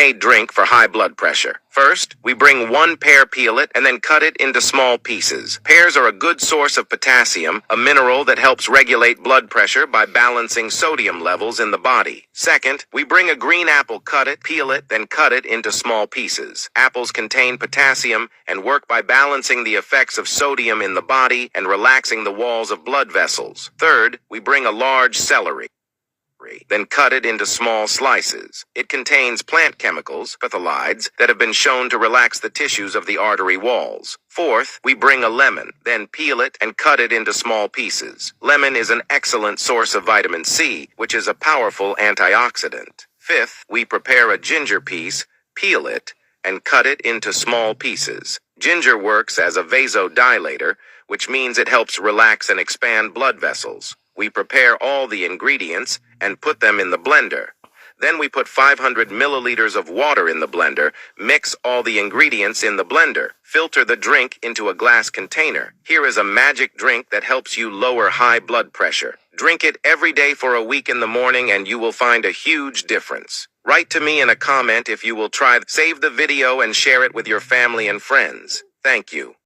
homemade drink for high blood pressure. First, we bring 1 pear, peel it, and then cut it into small pieces. Pears are a good source of potassium, a mineral that helps regulate blood pressure by balancing sodium levels in the body. Second, we bring a green apple, cut it, peel it, then cut it into small pieces. Apples contain potassium and work by balancing the effects of sodium in the body and relaxing the walls of blood vessels. Third, we bring a large celery, then cut it into small slices. It contains plant chemicals, phthalides, that have been shown to relax the tissues of the artery walls. Fourth, we bring a lemon, then peel it and cut it into small pieces. Lemon is an excellent source of vitamin C, which is a powerful antioxidant. Fifth, we prepare a ginger piece, peel it, and cut it into small pieces. Ginger works as a vasodilator, which means it helps relax and expand blood vessels. We prepare all the ingredients and put them in the blender. Then we put 500 milliliters of water in the blender, mix all the ingredients in the blender, filter the drink into a glass container. Here is a magic drink that helps you lower high blood pressure. Drink it every day for a week in the morning and you will find a huge difference. Write to me in a comment if you will try. Save the video and share it with your family and friends. Thank you.